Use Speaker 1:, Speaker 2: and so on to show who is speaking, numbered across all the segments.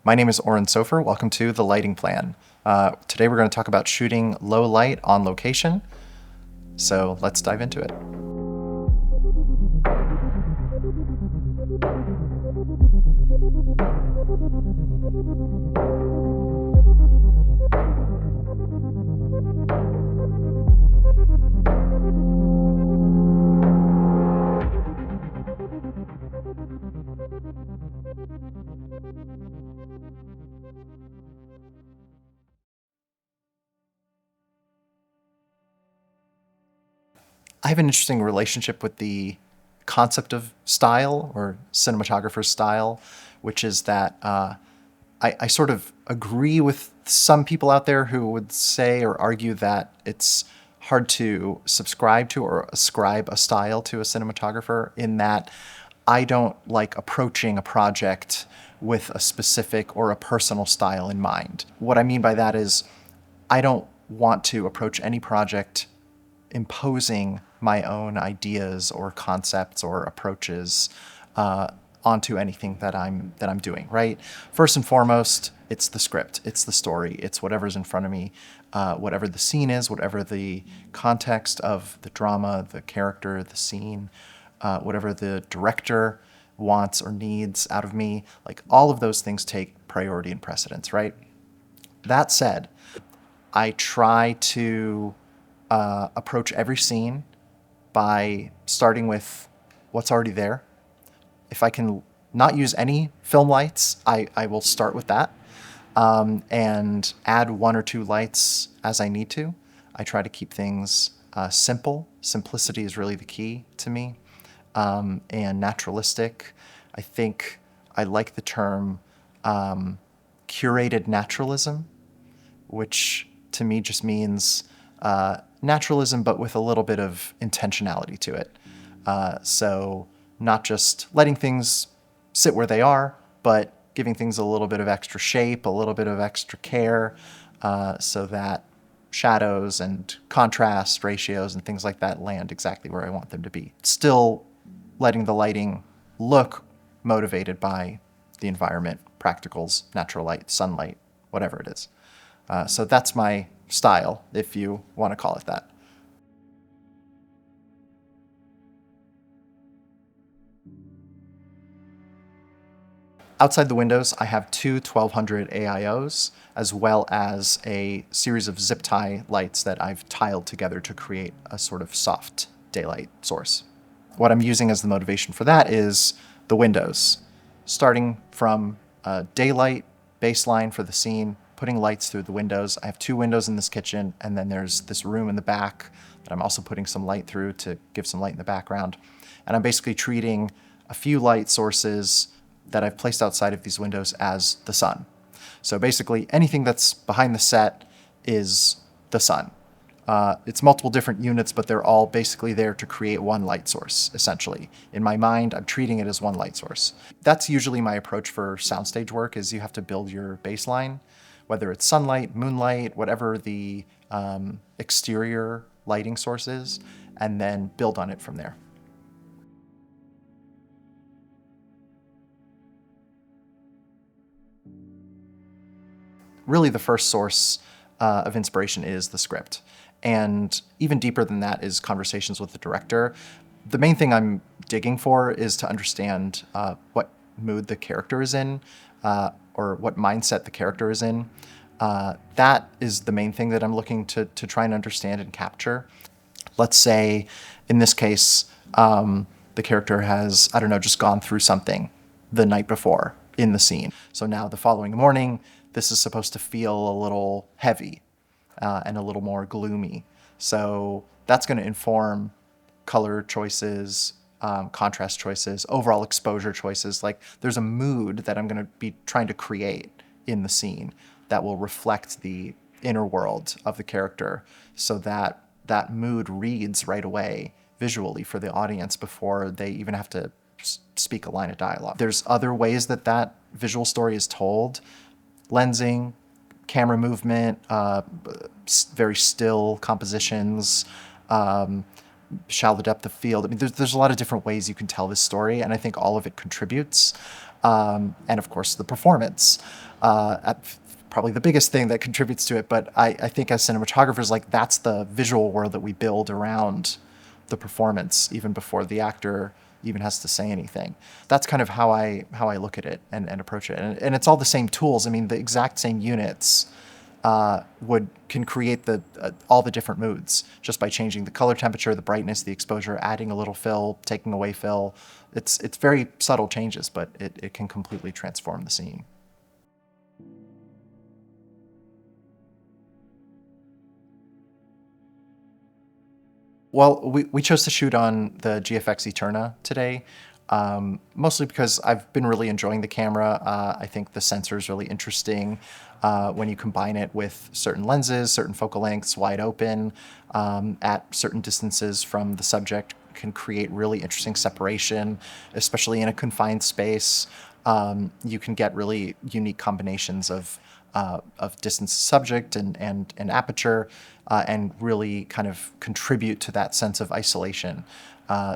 Speaker 1: My name is Oren Sofer. Welcome to The Lighting Plan. Today we're going to talk about shooting low light on location. So let's dive into it. I have an interesting relationship with the concept of style or cinematographer's style, which is that I sort of agree with some people out there who would say or argue that it's hard to subscribe to or ascribe a style to a cinematographer, in that I don't like approaching a project with a specific or a personal style in mind. What I mean by that is I don't want to approach any project imposing my own ideas or concepts or approaches onto anything that I'm doing, right? First and foremost, it's the script, it's the story, it's whatever's in front of me, whatever the scene is, whatever the context of the drama, the character, the scene, whatever the director wants or needs out of me. Like, all of those things take priority and precedence, right? That said, I try to approach every scene by starting with what's already there. If I can not use any film lights, I will start with that and add one or two lights as I need to. I try to keep things simple. Simplicity is really the key to me, and naturalistic. I think I like the term curated naturalism, which to me just means naturalism, but with a little bit of intentionality to it. So not just letting things sit where they are, but giving things a little bit of extra shape, a little bit of extra care, so that shadows and contrast ratios and things like that land exactly where I want them to be. Still letting the lighting look motivated by the environment, practicals, natural light, sunlight, whatever it is. So that's my style, if you want to call it that. Outside the windows, I have two 1200 AIOs, as well as a series of zip tie lights that I've tiled together to create a sort of soft daylight source. What I'm using as the motivation for that is the windows. Starting from a daylight baseline for the scene, putting lights through the windows. I have two windows in this kitchen, and then there's this room in the back that I'm also putting some light through to give some light in the background. And I'm basically treating a few light sources that I've placed outside of these windows as the sun. So basically anything that's behind the set is the sun. It's multiple different units, but they're all basically there to create one light source, essentially. In my mind, I'm treating it as one light source. That's usually my approach for soundstage work, is you have to build your baseline, whether it's sunlight, moonlight, whatever the exterior lighting source is, and then build on it from there. Really, the first source of inspiration is the script. And even deeper than that is conversations with the director. The main thing I'm digging for is to understand what mood the character is in, or what mindset the character is in. That is the main thing that I'm looking to try and understand and capture. Let's say, in this case, the character has, I don't know, just gone through something the night before in the scene. So now the following morning, this is supposed to feel a little heavy and a little more gloomy. So that's going to inform color choices, contrast choices, overall exposure choices. Like, there's a mood that I'm going to be trying to create in the scene that will reflect the inner world of the character, so that that mood reads right away visually for the audience before they even have to speak a line of dialogue. There's other ways that that visual story is told. Lensing, camera movement, very still compositions, shallow depth of field. I mean, there's a lot of different ways you can tell this story, and I think all of it contributes. And of course, the performance. Probably the biggest thing that contributes to it. But I think as cinematographers, like that's the visual world that we build around the performance, even before the actor even has to say anything. That's kind of how I look at it and approach it. And it's all the same tools. I mean, the exact same units can create all the different moods just by changing the color temperature, the brightness, the exposure, adding a little fill, taking away fill. It's very subtle changes, but it can completely transform the scene. Well, we chose to shoot on the GFX Eterna today, mostly because I've been really enjoying the camera. I think the sensor is really interesting when you combine it with certain lenses, certain focal lengths, wide open, at certain distances from the subject can create really interesting separation, especially in a confined space. You can get really unique combinations of distance to subject and aperture, and really kind of contribute to that sense of isolation.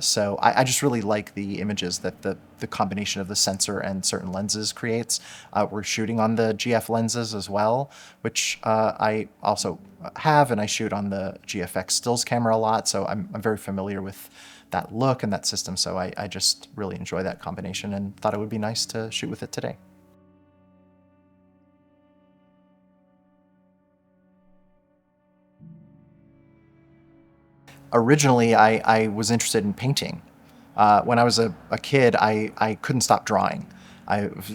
Speaker 1: So I just really like the images that the combination of the sensor and certain lenses creates. We're shooting on the GF lenses as well, which I also have, and I shoot on the GFX stills camera a lot, so I'm very familiar with that look and that system, so I just really enjoy that combination and thought it would be nice to shoot with it today. Originally, I was interested in painting. When I was a kid, I couldn't stop drawing.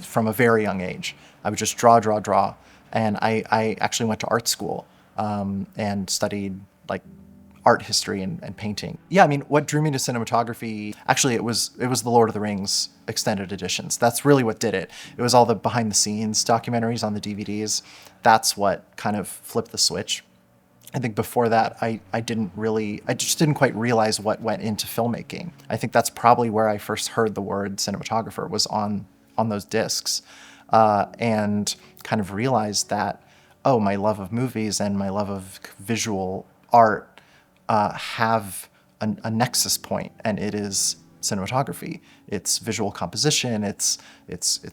Speaker 1: From a very young age. I would just draw, draw, draw. And I actually went to art school and studied like art history and painting. Yeah, I mean, what drew me to cinematography, actually, it was the Lord of the Rings extended editions. That's really what did it. It was all the behind the scenes documentaries on the DVDs. That's what kind of flipped the switch. I think before that, I just didn't quite realize what went into filmmaking. I think that's probably where I first heard the word cinematographer, was on those discs, and kind of realized that, oh, my love of movies and my love of visual art have a nexus point, and it is cinematography. It's visual composition, it's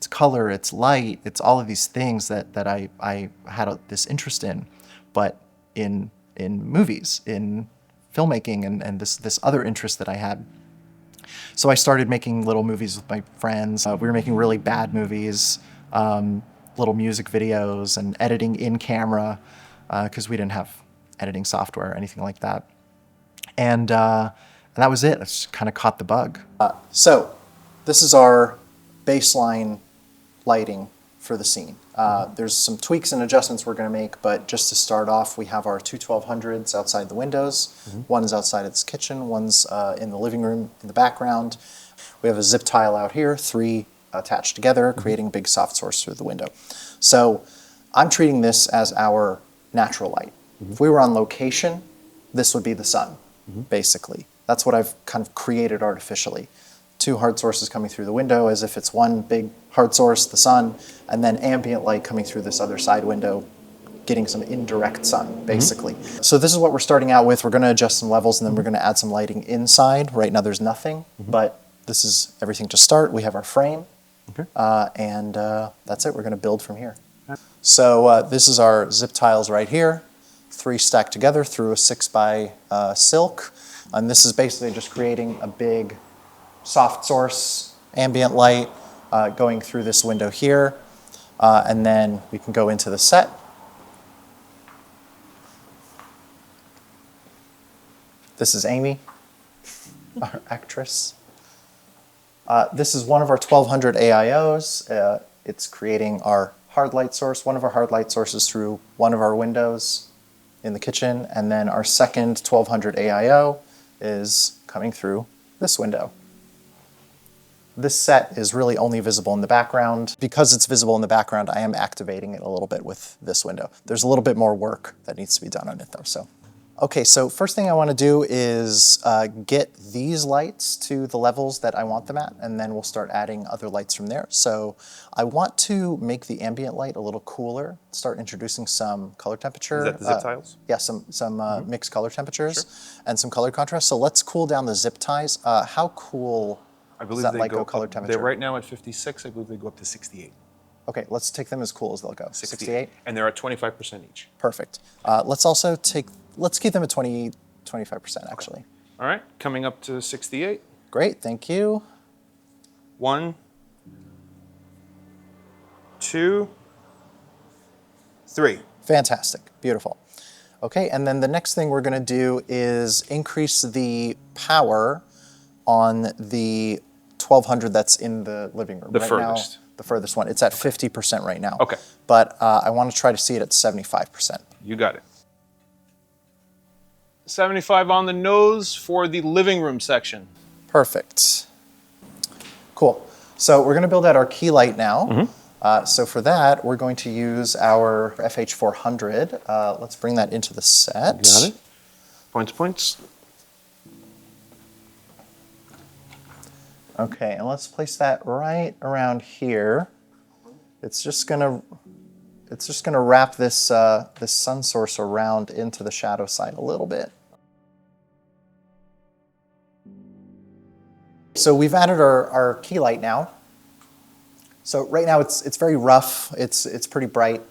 Speaker 1: color, it's light, it's all of these things that I had this interest in, but in movies, in filmmaking, and this other interest that I had. So I started making little movies with my friends. We were making really bad movies, little music videos, and editing in camera, because we didn't have editing software or anything like that. And that was it. I just kind of caught the bug. So this is our baseline lighting for the scene. There's some tweaks and adjustments we're going to make, but just to start off, we have our two 1200s outside the windows. One is outside of this kitchen, one's in the living room in the background. We have a zip tile out here, 3 attached together, creating a big soft source through the window. So I'm treating this as our natural light. If we were on location, this would be the sun, basically. That's what I've kind of created artificially. 2 hard sources coming through the window as if it's one big hard source, the sun, and then ambient light coming through this other side window, getting some indirect sun, basically. So this is what we're starting out with. We're going to adjust some levels, and then we're going to add some lighting inside. Right now there's nothing, but this is everything to start. We have our frame, and that's it. We're going to build from here. So this is our zip tiles right here, 3 stacked together through a 6x silk, and this is basically just creating a big soft source, ambient light going through this window here, and then we can go into the set. This is Amy, our actress. This is one of our 1200 AIOs. It's creating our hard light source, one of our hard light sources through one of our windows in the kitchen, and then our second 1200 AIO is coming through this window. This set is really only visible in the background. Because it's visible in the background, I am activating it a little bit with this window. There's a little bit more work that needs to be done on it though. So, okay, so first thing I want to do is get these lights to the levels that I want them at, and then we'll start adding other lights from there. So I want to make the ambient light a little cooler, start introducing some color temperature.
Speaker 2: Is that the zip tiles?
Speaker 1: Yeah, some mixed color temperatures and some color contrast. So let's cool down the zip ties. How cool
Speaker 2: I believe
Speaker 1: does that
Speaker 2: they
Speaker 1: light
Speaker 2: go
Speaker 1: go color
Speaker 2: up,
Speaker 1: temperature?
Speaker 2: they're right now at 56. I believe they go up to 68.
Speaker 1: Okay, let's take them as cool as they'll go. 68?
Speaker 2: And they're at 25% each.
Speaker 1: Perfect. Let's keep them at 25% actually.
Speaker 2: Okay. All right, coming up to 68.
Speaker 1: Great, thank you.
Speaker 2: 1, 2, 3.
Speaker 1: Fantastic, beautiful. Okay, and then the next thing we're gonna do is increase the power on the 1200 that's in the living room.
Speaker 2: The
Speaker 1: right
Speaker 2: furthest.
Speaker 1: Now, the furthest one. It's at 50% right now.
Speaker 2: Okay.
Speaker 1: But I want to try to see it at 75%.
Speaker 2: You got it. 75 on the nose for the living room section.
Speaker 1: Perfect. Cool. So we're going to build out our key light now. So for that, we're going to use our FH400. Let's bring that into the set.
Speaker 2: Got it. Points.
Speaker 1: Okay, and let's place that right around here. It's just gonna wrap this this sun source around into the shadow side a little bit. So we've added our key light now. So right now it's very rough. It's pretty bright,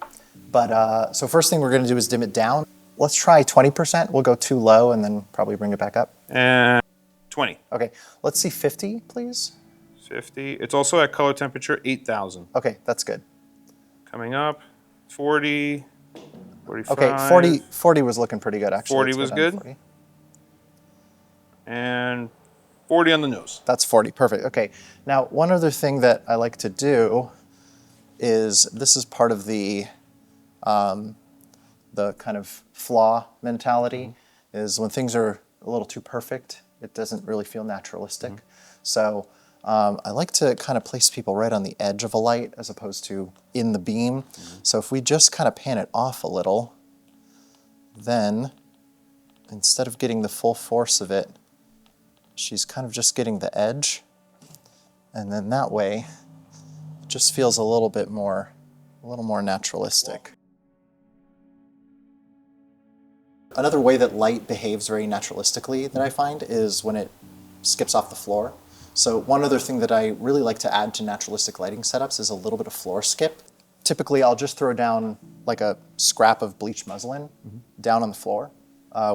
Speaker 1: but so first thing we're gonna do is dim it down. Let's try 20%. We'll go too low and then probably bring it back up.
Speaker 2: And 20.
Speaker 1: Okay, let's see 50, please.
Speaker 2: 50. It's also at color temperature 8,000.
Speaker 1: Okay, that's good.
Speaker 2: Coming up, 40, 45.
Speaker 1: Okay, 40 was looking pretty good actually.
Speaker 2: 40 was good.
Speaker 1: 40.
Speaker 2: And 40 on the nose.
Speaker 1: That's 40, perfect. Okay, now one other thing that I like to do is, this is part of the kind of flaw mentality, is when things are a little too perfect, it doesn't really feel naturalistic. So I like to kind of place people right on the edge of a light as opposed to in the beam. So if we just kind of pan it off a little, then instead of getting the full force of it, she's kind of just getting the edge. And then that way, it just feels a little more naturalistic. Another way that light behaves very naturalistically that I find is when it skips off the floor. So one other thing that I really like to add to naturalistic lighting setups is a little bit of floor skip. Typically I'll just throw down like a scrap of bleached muslin down on the floor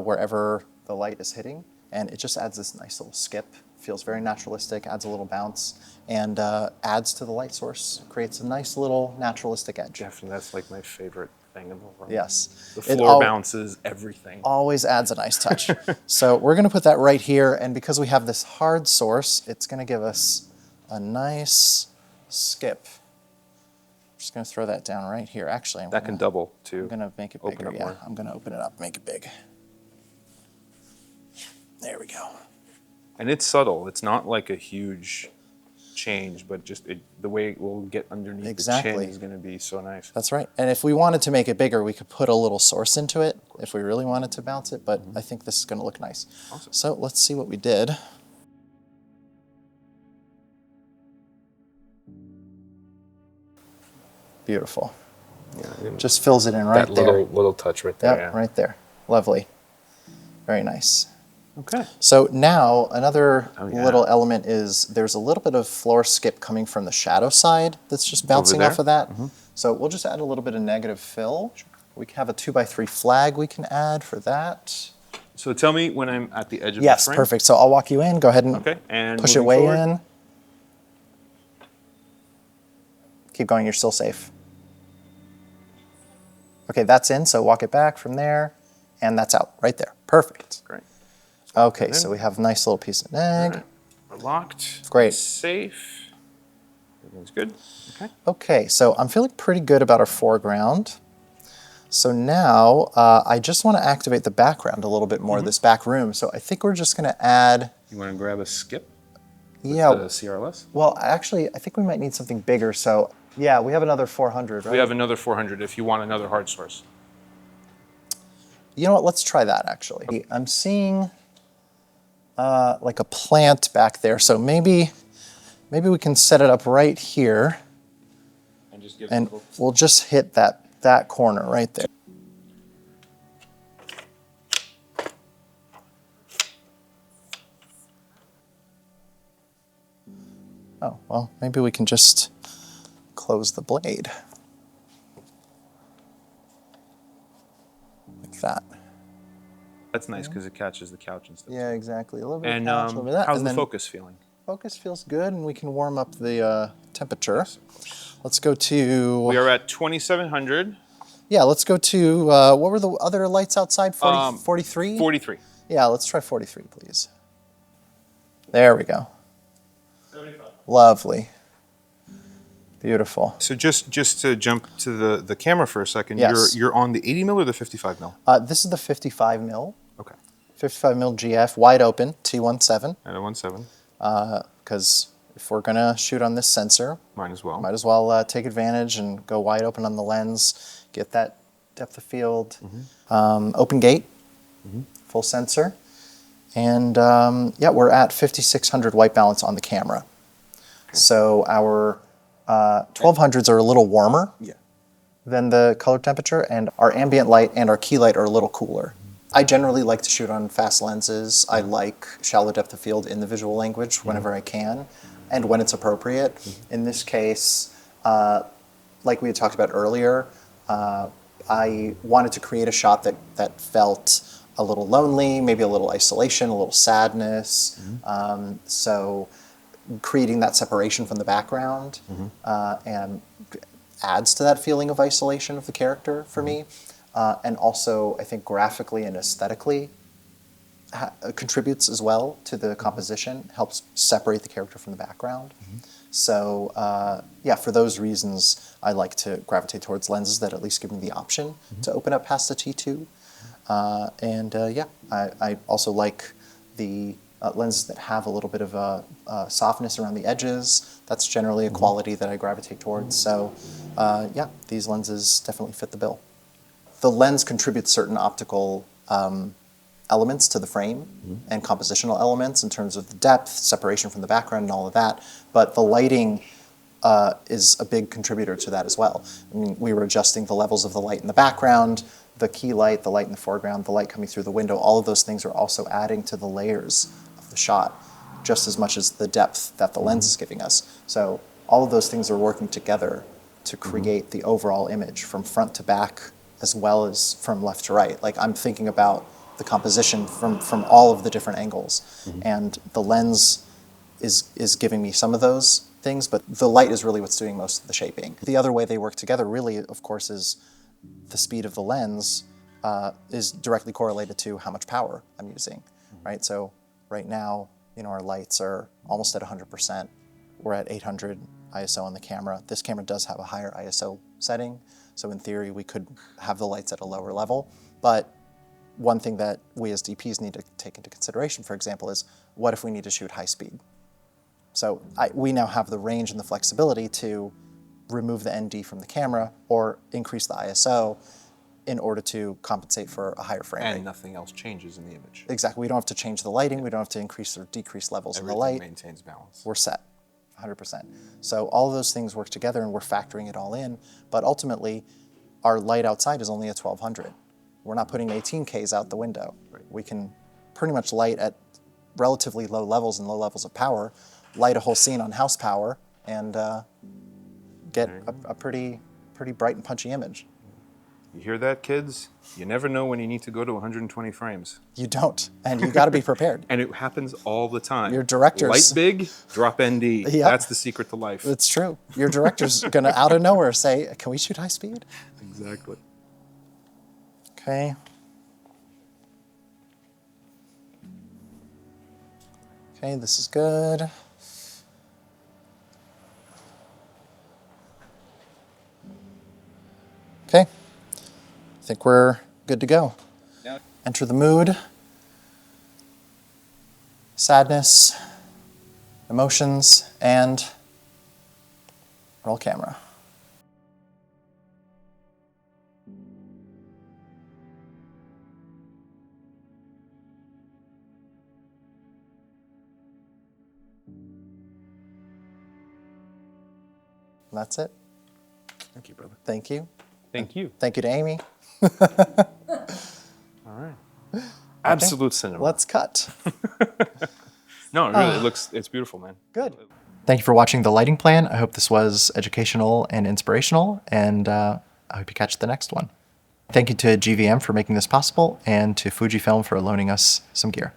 Speaker 1: wherever the light is hitting, and it just adds this nice little skip. Feels very naturalistic, adds a little bounce, and adds to the light source, creates a nice little naturalistic edge.
Speaker 2: Definitely, that's like my favorite thing in the world.
Speaker 1: Yes.
Speaker 2: The floor bounces everything.
Speaker 1: Always adds a nice touch. So we're gonna put that right here, and because we have this hard source, it's gonna give us a nice skip. I'm just gonna throw that down right here. Actually,
Speaker 2: that can double too.
Speaker 1: I'm gonna make it bigger, yeah. I'm gonna open it up, make it big. There we go.
Speaker 2: And it's subtle. It's not like a huge change, but just the way it will get underneath the chin is going to be so nice.
Speaker 1: That's right. And if we wanted to make it bigger, we could put a little source into it if we really wanted to bounce it, but I think this is going to look nice.
Speaker 2: Awesome.
Speaker 1: So let's see what we did. Beautiful. Yeah, just fills it in right there.
Speaker 2: That little touch right there.
Speaker 1: Yep, yeah, right there. Lovely. Very nice.
Speaker 2: Okay.
Speaker 1: So now another little element is there's a little bit of floor skip coming from the shadow side that's just bouncing off of that. So we'll just add a little bit of negative fill. We can have a 2x3 flag we can add for that.
Speaker 2: So tell me when I'm at the edge of the frame.
Speaker 1: Yes, perfect. So I'll walk you in. Go ahead and push it way in. Keep going, you're still safe. Okay, that's in, so walk it back from there, and that's out right there. Perfect.
Speaker 2: Great.
Speaker 1: Okay, so we have a nice little piece of neg.
Speaker 2: Right. We're locked.
Speaker 1: Great.
Speaker 2: Safe. Everything's good. Okay.
Speaker 1: Okay, so I'm feeling pretty good about our foreground. So now I just want to activate the background a little bit more, this back room. So I think we're just going to add...
Speaker 2: You want to grab a skip?
Speaker 1: Yeah.
Speaker 2: The CRLS?
Speaker 1: Well, actually, I think we might need something bigger. So yeah, we have another 400, right?
Speaker 2: We have another 400 if you want another hard source.
Speaker 1: You know what? Let's try that, actually. I'm seeing like a plant back there. So maybe we can set it up right here.
Speaker 2: And just give
Speaker 1: and we'll just hit that corner right there. Oh, well, maybe we can just close the blade. Like that.
Speaker 2: That's nice because it catches the couch and stuff.
Speaker 1: Yeah,
Speaker 2: too.
Speaker 1: exactly. A little bit
Speaker 2: And
Speaker 1: of couch, a little bit of that.
Speaker 2: how's
Speaker 1: and
Speaker 2: the
Speaker 1: then
Speaker 2: focus feeling?
Speaker 1: Focus feels good, and we can warm up the temperature.
Speaker 2: Yes, of course.
Speaker 1: Let's go to...
Speaker 2: We are at 2700.
Speaker 1: Yeah, let's go to... what were the other lights outside? 43?
Speaker 2: 43.
Speaker 1: Yeah, let's try 43, please. There we go.
Speaker 3: 75.
Speaker 1: Lovely. Beautiful.
Speaker 2: So just to jump to the camera for a second,
Speaker 1: Yes.
Speaker 2: you're on the 80 mil or the 55 mil?
Speaker 1: This is the 55 mil.
Speaker 2: Okay.
Speaker 1: 55 mil GF, wide open, T17.
Speaker 2: And a 1.7.
Speaker 1: Because if we're gonna shoot on this sensor,
Speaker 2: Mine as well.
Speaker 1: might as well take advantage and go wide open on the lens, get that depth of field. Open gate, full sensor. And yeah, we're at 5600 white balance on the camera. So our 1200s are a little warmer than the color temperature, and our ambient light and our key light are a little cooler. I generally like to shoot on fast lenses. I like shallow depth of field in the visual language whenever I can, and when it's appropriate. In this case, like we had talked about earlier, I wanted to create a shot that felt a little lonely, maybe a little isolation, a little sadness. So creating that separation from the background and adds to that feeling of isolation of the character for me. And also, I think graphically and aesthetically contributes as well to the composition, helps separate the character from the background. So yeah, for those reasons, I like to gravitate towards lenses that at least give me the option to open up past the T2. And yeah, I also like the lenses that have a little bit of softness around the edges. That's generally a quality that I gravitate towards. So yeah, these lenses definitely fit the bill. The lens contributes certain optical elements to the frame and compositional elements in terms of the depth, separation from the background, and all of that. But the lighting is a big contributor to that as well. I mean, we were adjusting the levels of the light in the background, the key light, the light in the foreground, the light coming through the window. All of those things are also adding to the layers of the shot, just as much as the depth that the lens is giving us. So all of those things are working together to create the overall image from front to back, as well as from left to right. Like, I'm thinking about the composition from all of the different angles. And the lens is giving me some of those things, but the light is really what's doing most of the shaping. The other way they work together really, of course, is the speed of the lens is directly correlated to how much power I'm using, right? So right now, you know, our lights are almost at 100%. We're at 800 ISO on the camera. This camera does have a higher ISO setting, so in theory, we could have the lights at a lower level. But one thing that we as DPs need to take into consideration, for example, is what if we need to shoot high speed? So we now have the range and the flexibility to remove the ND from the camera or increase the ISO in order to compensate for a higher frame rate.
Speaker 2: And nothing else changes in the image.
Speaker 1: Exactly. We don't have to change the lighting. We don't have to increase or decrease levels in the light.
Speaker 2: Everything maintains balance.
Speaker 1: We're set, 100%. So all of those things work together, and we're factoring it all in. But ultimately, our light outside is only at 1200. We're not putting 18Ks out the window.
Speaker 2: Right.
Speaker 1: We can pretty much light at relatively low levels and low levels of power, light a whole scene on house power, and get a pretty bright and punchy image.
Speaker 2: You hear that, kids? You never know when you need to go to 120 frames.
Speaker 1: You don't, and you got to be prepared.
Speaker 2: And it happens all the time.
Speaker 1: Your directors...
Speaker 2: Light big, drop ND.
Speaker 1: Yep.
Speaker 2: That's the secret to life.
Speaker 1: It's true. Your director's going to, out of nowhere, say, can we shoot high speed?
Speaker 2: Exactly.
Speaker 1: Okay. Okay, this is good. Okay. I think we're good to go.
Speaker 3: Now,
Speaker 1: Enter the mood. Sadness, emotions, and roll camera. And that's it.
Speaker 2: Thank you, brother.
Speaker 1: Thank you.
Speaker 2: Thank you.
Speaker 1: Thank you to Amy.
Speaker 2: All right. Absolute cinema.
Speaker 1: Let's cut.
Speaker 2: No, really, it's beautiful, man.
Speaker 1: Good. Thank you for watching The Lighting Plan. I hope this was educational and inspirational, and I hope you catch the next one. Thank you to GVM for making this possible, and to Fujifilm for loaning us some gear.